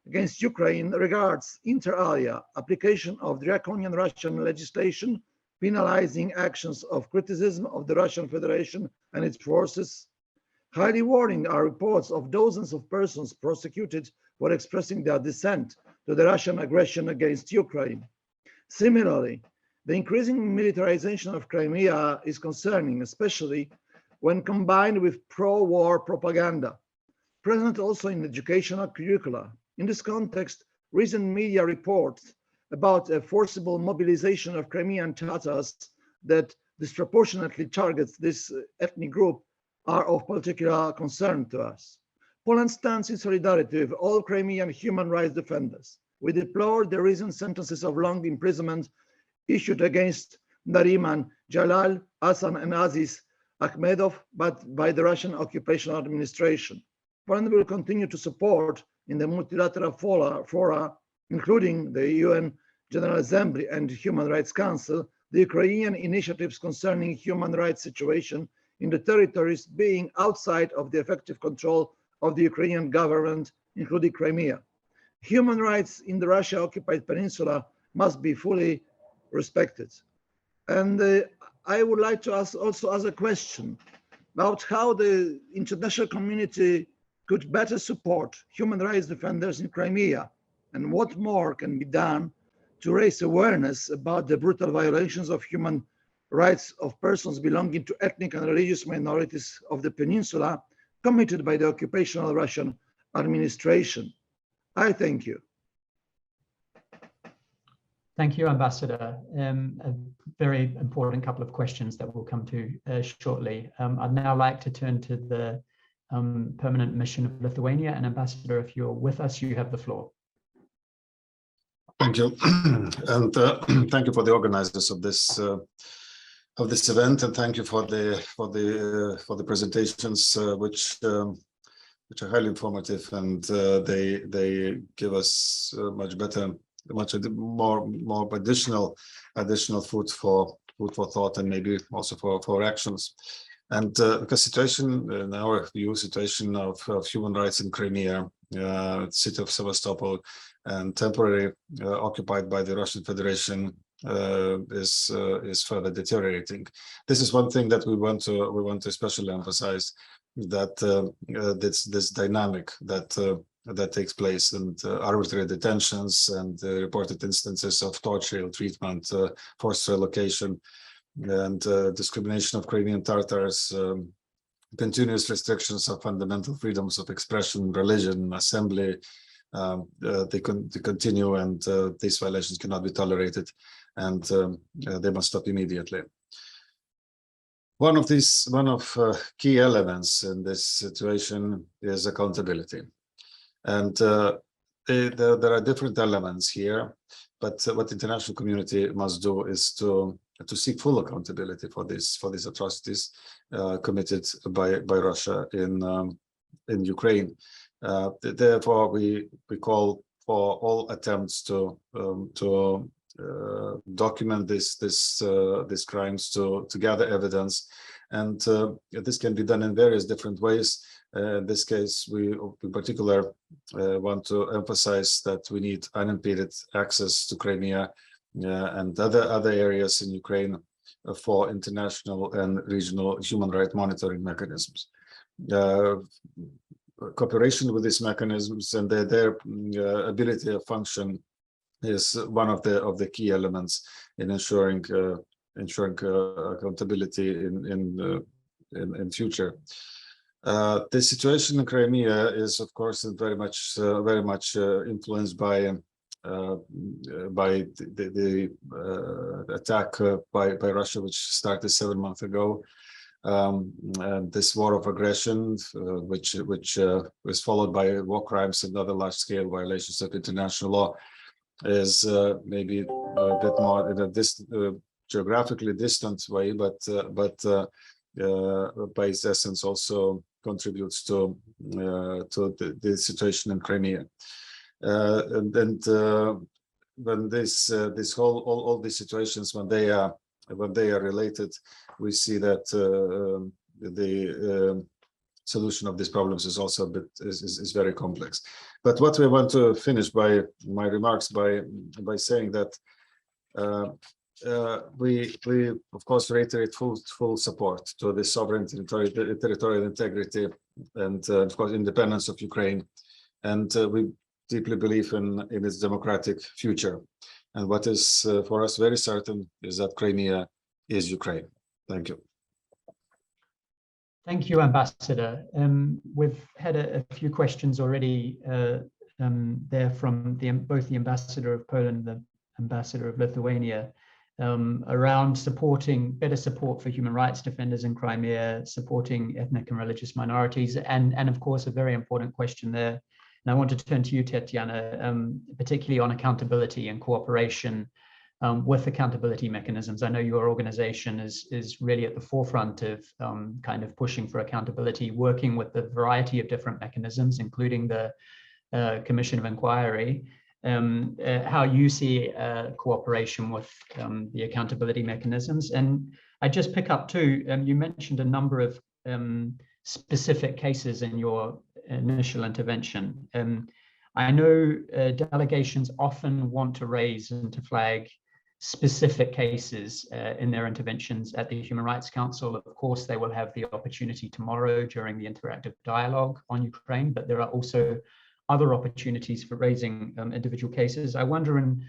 against Ukraine regards inter alia application of draconian Russian legislation penalizing actions of criticism of the Russian Federation and its forces. Highly worrying are reports of dozens of persons prosecuted for expressing their dissent to the Russian aggression against Ukraine. Similarly, the increasing militarization of Crimea is concerning, especially when combined with pro-war propaganda, present also in educational curricula. In this context, recent media reports about a forcible mobilization of Crimean Tatars that disproportionately targets this ethnic group are of particular concern to us. Poland stands in solidarity with all Crimean human rights defenders. We deplore the recent sentences of long imprisonment issued against Nariman, Jalal, Hassan, and Aziz Akhmedov, but by the Russian occupational administration. Poland will continue to support in the multilateral fora, including the UN General Assembly and Human Rights Council, the Ukrainian initiatives concerning human rights situation in the territories being outside of the effective control of the Ukrainian government, including Crimea. Human rights in the Russia-occupied peninsula must be fully respected. And I would like to also ask a question about how the international community could better support human rights defenders in Crimea, and what more can be done to raise awareness about the brutal violations of human rights of persons belonging to ethnic and religious minorities of the peninsula committed by the occupational Russian administration. I thank you. Thank you, Ambassador. A very important couple of questions that we'll come to shortly. I'd now like to turn to the permanent mission of Lithuania, and Ambassador, if you're with us, you have the floor. Thank you, and thank you for the organizers of this event, and thank you for the presentations, which are highly informative, and they give us much more additional food for thought, and maybe also for actions. And because situation, in our view, situation of human rights in Crimea, city of Sevastopol, and temporarily occupied by the Russian Federation is further deteriorating. This is one thing that we want to especially emphasize, that this dynamic that takes place, and arbitrary detentions and reported instances of torture, ill treatment, forced relocation, and discrimination of Crimean Tatars, continuous restrictions of fundamental freedoms of expression, religion, assembly, they continue, and these violations cannot be tolerated, and they must stop immediately. One of key elements in this situation is accountability, and there are different elements here, but what the international community must do is to seek full accountability for these atrocities committed by Russia in Ukraine. Therefore, we call for all attempts to document these crimes, to gather evidence, and this can be done in various different ways. In this case, we in particular want to emphasize that we need unimpeded access to Crimea and other areas in Ukraine for international and regional human rights monitoring mechanisms. Cooperation with these mechanisms and their ability to function is one of the key elements in ensuring ensuring accountability in future. The situation in Crimea is, of course, very much influenced by the attack by Russia, which started 7 months ago. And this war of aggression, which was followed by war crimes and other large-scale violations of international law, is maybe a bit more in a geographically distant way, but by its essence also contributes to the situation in Crimea. When all these situations, when they are related, we see that the solution of these problems is also is very complex. But what we want to finish by my remarks by saying that we of course reiterate full support to the sovereignty, territorial integrity, and of course independence of Ukraine, and we deeply believe in its democratic future. And what is for us very certain is that Crimea is Ukraine. Thank you. Thank you, Ambassador. We've had a few questions already there from both the Ambassador of Poland and the Ambassador of Lithuania around better support for human rights defenders in Crimea, supporting ethnic and religious minorities, and of course a very important question there. And I want to turn to you, Tetiana, particularly on accountability and cooperation with accountability mechanisms. I know your organization is really at the forefront of kind of pushing for accountability, working with the variety of different mechanisms, including the Commission of Inquiry. How you see cooperation with the accountability mechanisms. And I just pick up too, you mentioned a number of specific cases in your initial intervention. I know delegations often want to raise and to flag specific cases in their interventions at the Human Rights Council. Of course, they will have the opportunity tomorrow during the interactive dialogue on Ukraine, but there are also other opportunities for raising individual cases. I wonder in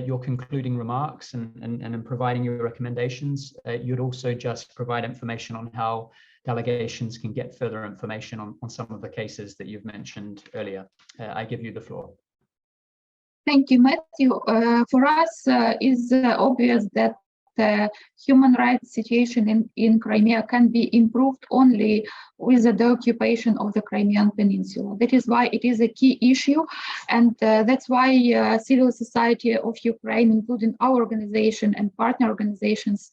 your concluding remarks and in providing your recommendations, you'd also just provide information on how delegations can get further information on some of the cases that you've mentioned earlier. I give you the floor. Thank you, Matthew. For us, it's obvious that the human rights situation in Crimea can be improved only with the occupation of the Crimean peninsula. That is why it is a key issue, and that's why civil society of Ukraine, including our organization and partner organizations,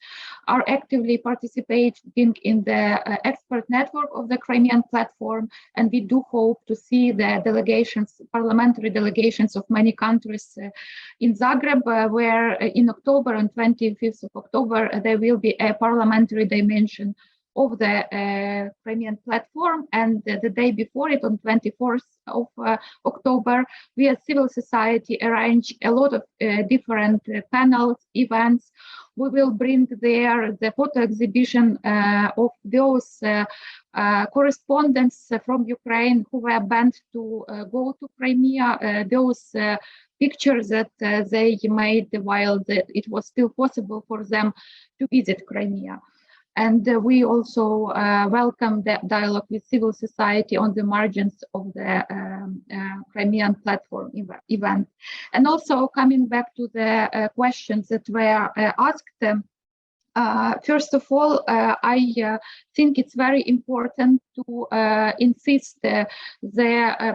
are actively participating in the expert network of the Crimean platform, and we do hope to see the delegations, parliamentary delegations of many countries in Zagreb, where in October, on 25th of October, there will be a parliamentary dimension of the Crimean platform, and the day before it, on 24th of October, we as civil society arrange a lot of different panels, events. We will bring there the photo exhibition of those correspondents from Ukraine who were banned to go to Crimea, those pictures that they made while it was still possible for them to visit Crimea. And we also welcome the dialogue with civil society on the margins of the Crimean platform event. And also coming back to the questions that were asked, first of all, I think it's very important to insist the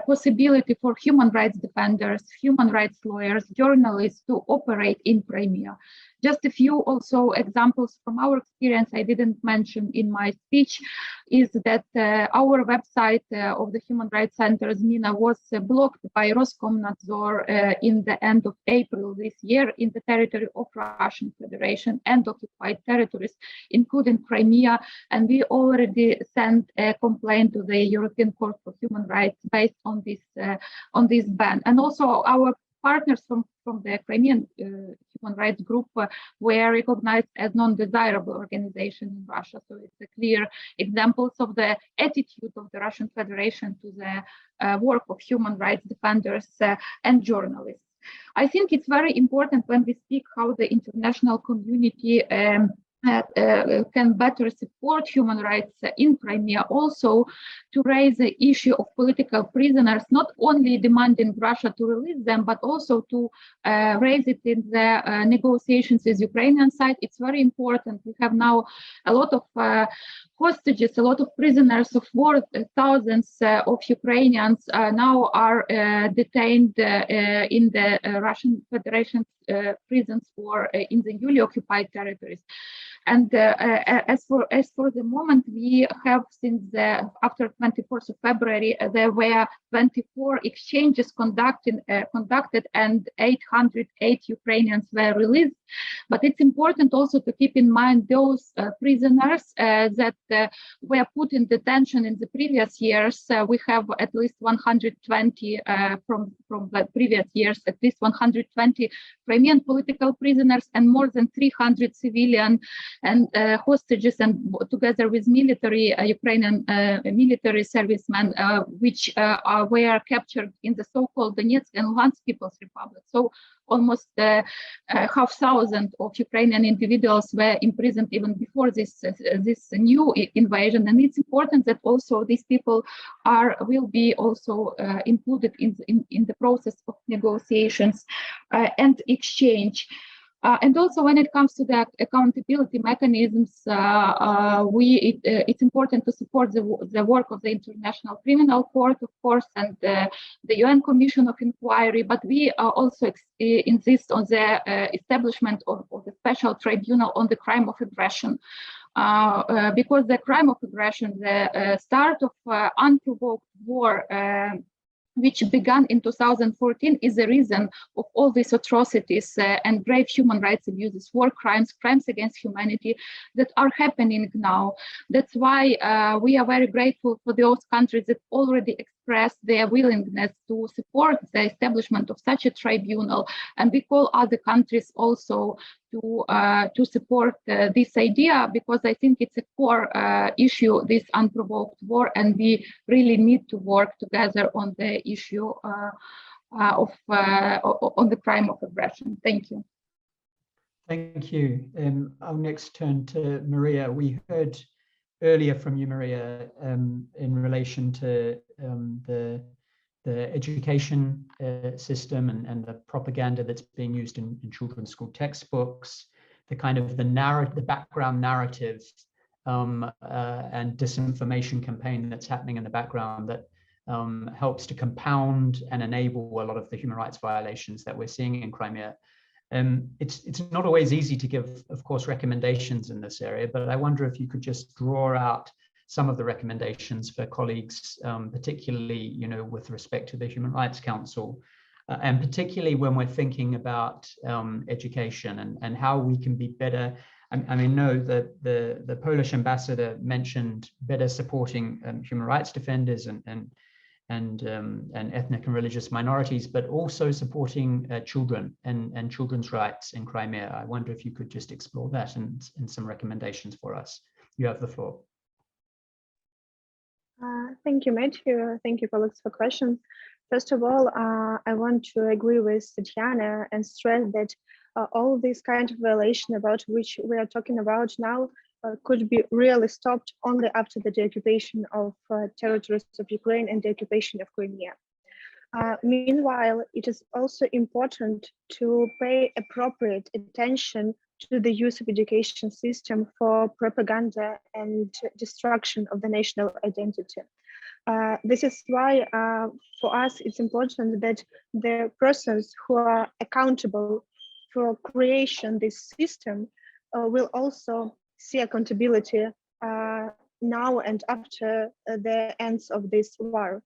possibility for human rights defenders, human rights lawyers, journalists to operate in Crimea. Just a few also examples from our experience I didn't mention in my speech is that our website of the Human Rights Center, ZMINA, was blocked by Roskomnadzor in the end of April this year in the territory of Russian Federation and occupied territories, including Crimea. And we already sent a complaint to the European Court for Human Rights based on this ban. And also our partners from the Crimean human rights group were recognized as non-desirable organization in Russia. So it's a clear examples of the attitude of the Russian Federation to the work of human rights defenders and journalists. I think it's very important when we speak how the international community can better support human rights in Crimea, also to raise the issue of political prisoners, not only demanding Russia to release them, but also to raise it in the negotiations with Ukrainian side. It's very important. We have now a lot of hostages, a lot of prisoners of war. Thousands of Ukrainians now are detained in the Russian Federation prisons or in the newly occupied territories. And as for the moment, we have since after 24th of February, there were 24 exchanges conducted and 808 Ukrainians were released. But it's important also to keep in mind those prisoners that were put in detention in the previous years. We have at least 120 from the previous years, at least 120 Crimean political prisoners and more than 300 civilian and hostages, and together with military Ukrainian military servicemen, which were captured in the so-called Donetsk and Luhansk People's Republic. So almost 5,000 of Ukrainian individuals were imprisoned even before this new invasion. And it's important that also these people will be also included in the process of negotiations and exchange. And also when it comes to the accountability mechanisms, it's important to support the work of the International Criminal Court, of course, and the UN Commission of Inquiry, but we also insist on the establishment of the special tribunal on the crime of aggression. Because the crime of aggression, the start of unprovoked war, which began in 2014, is the reason of all these atrocities and grave human rights abuses, war crimes, crimes against humanity that are happening now. That's why we are very grateful for those countries that already expressed their willingness to support the establishment of such a tribunal, and we call other countries also to support this idea, because I think it's a core issue, this unprovoked war, and we really need to work together on the issue on the crime of aggression. Thank you. Thank you. I'll next turn to Mariia. We heard earlier from you, Mariia, in relation to the education system and the propaganda that's being used in children's school textbooks, the kind of the background narrative and disinformation campaign that's happening in the background that helps to compound and enable a lot of the human rights violations that we're seeing in Crimea. It's not always easy to give, of course, recommendations in this area, but I wonder if you could just draw out some of the recommendations for colleagues, particularly, with respect to the Human Rights Council, and particularly when we're thinking about education and how we can be better. I mean, know that the Polish ambassador mentioned better supporting human rights defenders and ethnic and religious minorities, but also supporting children and children's rights in Crimea. I wonder if you could just explore that and some recommendations for us. You have the floor. Thank you, Matthew. Thank you, colleagues, for questions. First of all, I want to agree with Tetiana and stress that all these kind of violation about which we are talking about now could be really stopped only after the occupation of territories of Ukraine and the occupation of Crimea. Meanwhile, it is also important to pay appropriate attention to the use of education system for propaganda and destruction of the national identity. This is why for us it's important that the persons who are accountable for creation this system will also see accountability now and after the end of this war.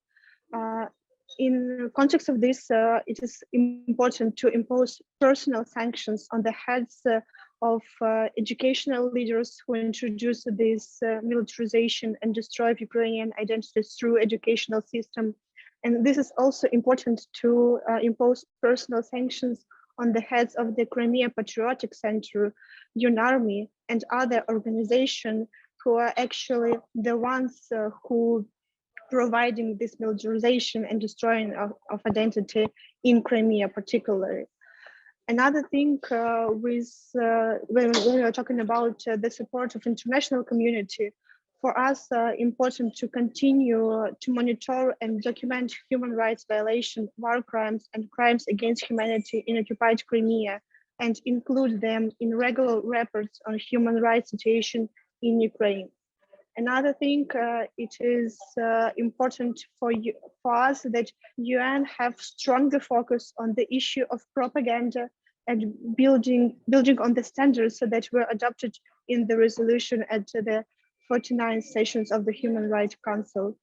In the context of this, it is important to impose personal sanctions on the heads of educational leaders who introduce this militarization and destroy Ukrainian identity through educational system. And this is also important to impose personal sanctions on the heads of the Crimea Patriotic Center, UNARMY, and other organizations who are actually the ones who providing this militarization and destroying of identity in Crimea particularly. Another thing when we are talking about the support of international community, for us important to continue to monitor and document human rights violation, war crimes and crimes against humanity in occupied Crimea, and include them in regular reports on human rights situation in Ukraine. Another thing, it is important for us that UN have stronger focus on the issue of propaganda and building on the standards that were adopted in the resolution at the 49th sessions of the Human Rights Council.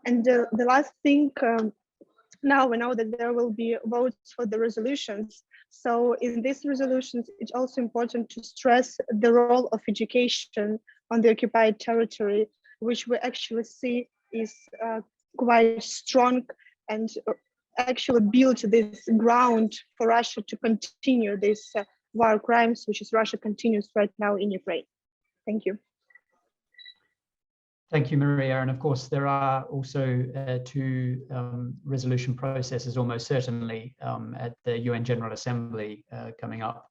And the last thing, now we know that there will be votes for the resolutions. So in these resolutions, it's also important to stress the role of education on the occupied territory, which we actually see is quite strong and actually built this ground for Russia to continue these war crimes, which is Russia continues right now in Ukraine. Thank you. Thank you, Mariia. And of course, there are also two resolution processes almost certainly at the UN General Assembly coming up.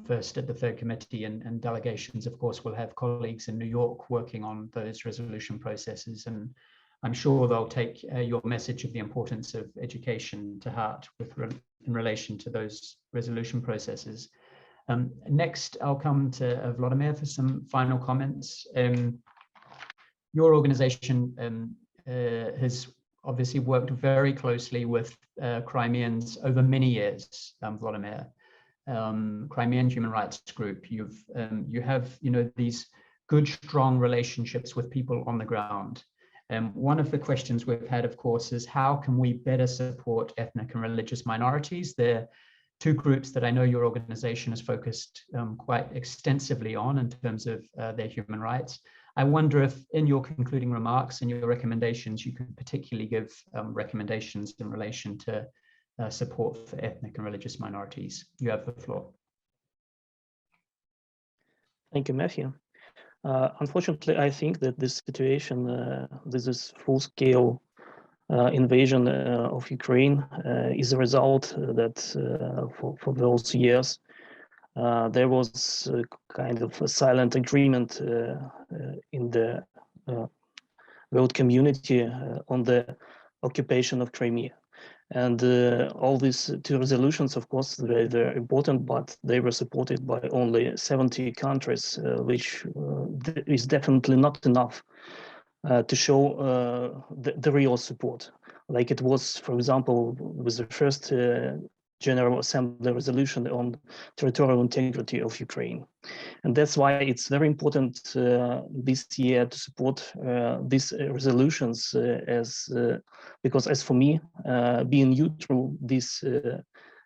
First at the Third Committee, and delegations, of course, will have colleagues in New York working on those resolution processes. And I'm sure they'll take your message of the importance of education to heart in relation to those resolution processes. Next, I'll come to Volodymyr for some final comments. Your organization has obviously worked very closely with Crimeans over many years, Volodymyr. Crimean Human Rights Group. You have these good, strong relationships with people on the ground. One of the questions we've had, of course, is how can we better support ethnic and religious minorities? They're two groups that I know your organization has focused quite extensively on in terms of their human rights. I wonder if in your concluding remarks and your recommendations, you could particularly give recommendations in relation to support for ethnic and religious minorities. You have the floor. Thank you, Matthew. Unfortunately, I think that this situation, this full-scale invasion of Ukraine is a result that for those years, there was a kind of a silent agreement in the world community on the occupation of Crimea. And all these two resolutions, of course, they're important, but they were supported by only 70 countries, which is definitely not enough to show the real support. Like it was, for example, with the first General Assembly resolution on territorial integrity of Ukraine. And that's why it's very important this year to support these resolutions because as for me, being neutral this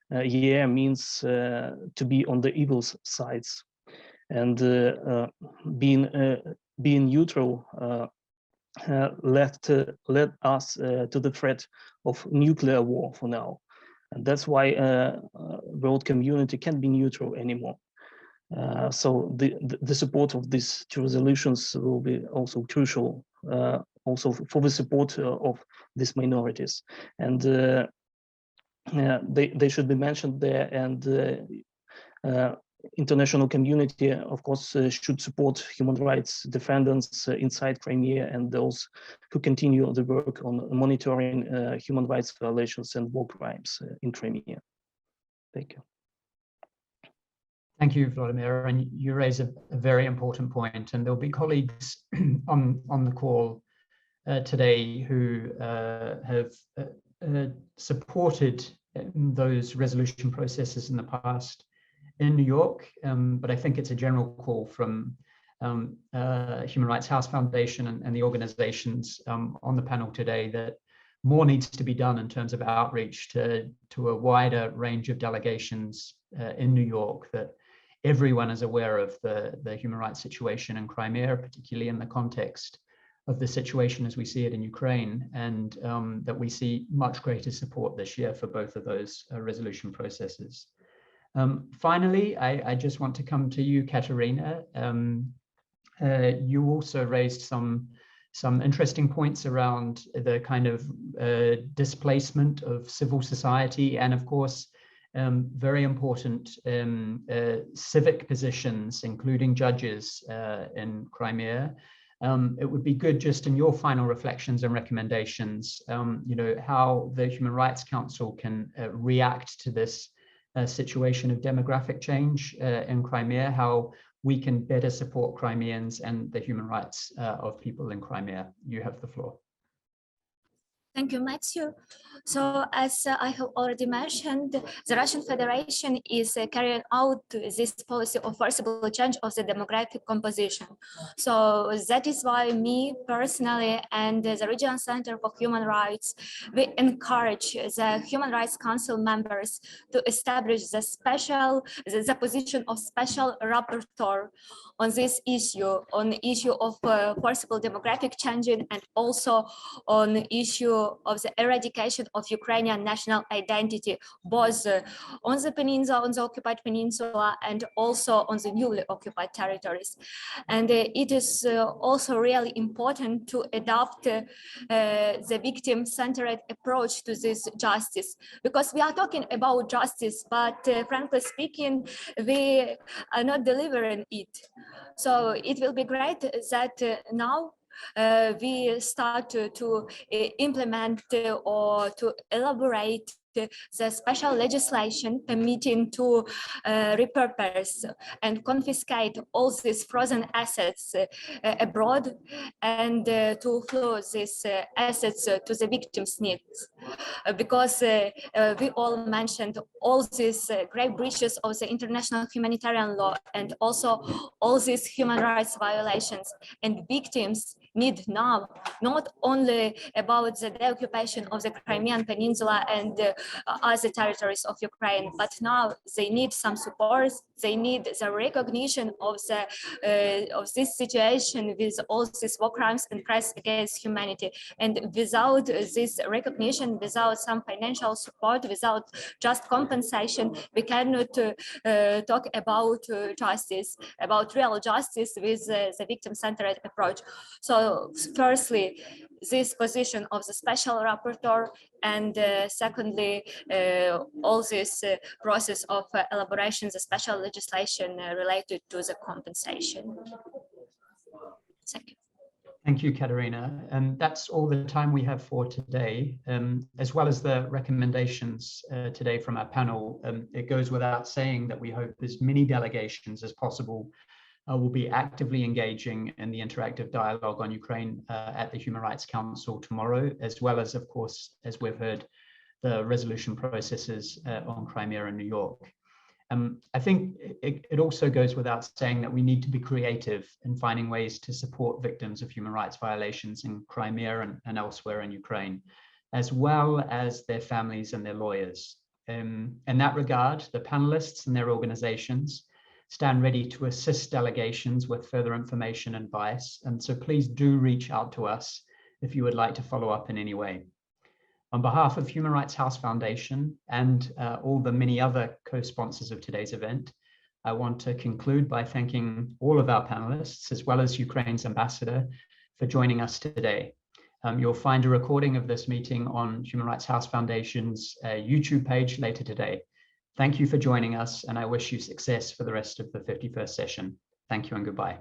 year means to be on the evil sides. And being neutral led us to the threat of nuclear war for now. And that's why world community can't be neutral anymore. So the support of these two resolutions will be also crucial, also for the support of these minorities. And they should be mentioned there, and international community, of course, should support human rights defenders inside Crimea and those who continue the work on monitoring human rights violations and war crimes in Crimea. Thank you. Thank you, Volodymyr. And you raise a very important point, and there'll be colleagues on the call today who have supported those resolution processes in the past in New York, but I think it's a general call from Human Rights House Foundation and the organizations on the panel today that more needs to be done in terms of outreach to a wider range of delegations in New York, that everyone is aware of the human rights situation in Crimea, particularly in the context of the situation as we see it in Ukraine, and that we see much greater support this year for both of those resolution processes. Finally, I just want to come to you, Kateryna. You also raised some some interesting points around the kind of displacement of civil society, and of course, very important civic positions, including judges in Crimea. It would be good, just in your final reflections and recommendations, how the Human Rights Council can react to this situation of demographic change in Crimea, how we can better support Crimeans and the human rights of people in Crimea. You have the floor. Thank you, Matthew. So, as I have already mentioned, the Russian Federation is carrying out this policy of forcible change of the demographic composition. So that is why me personally and the Regional Center for Human Rights, we encourage the Human Rights Council members to establish the position of special rapporteur on this issue, on the issue of forcible demographic changing, and also on the issue of the eradication of Ukrainian national identity, both on the peninsula, on the occupied peninsula, and also on the newly occupied territories. And it is also really important to adopt the victim-centered approach to this justice, because we are talking about justice, but frankly speaking, we are not delivering it. So it will be great that now we start to implement or to elaborate the special legislation permitting to repurpose and confiscate all these frozen assets abroad, and to flow these assets to the victims' needs. Because we all mentioned all these grave breaches of the international humanitarian law, and also all these human rights violations, and victims need now not only about the occupation of the Crimean Peninsula and other territories of Ukraine, but now they need some support. They need the recognition of this situation with all these war crimes and crimes against humanity. And without this recognition, without some financial support, without just compensation, we cannot talk about justice, about real justice with the victim-centered approach. So firstly, this position of the special rapporteur, and secondly, all this process of elaboration, the special legislation related to the compensation. Thank you. Thank you, Kateryna. And that's all the time we have for today, as well as the recommendations today from our panel. It goes without saying that we hope as many delegations as possible will be actively engaging in the interactive dialogue on Ukraine at the Human Rights Council tomorrow, as well as, of course, as we've heard, the resolution processes on Crimea and New York. I think it also goes without saying that we need to be creative in finding ways to support victims of human rights violations in Crimea and elsewhere in Ukraine, as well as their families and their lawyers. In that regard, the panelists and their organizations stand ready to assist delegations with further information and advice. And so please do reach out to us if you would like to follow up in any way. On behalf of Human Rights House Foundation and all the many other co-sponsors of today's event, I want to conclude by thanking all of our panelists, as well as Ukraine's ambassador, for joining us today. You'll find a recording of this meeting on Human Rights House Foundation's YouTube page later today. Thank you for joining us, and I wish you success for the rest of the 51st session. Thank you and goodbye.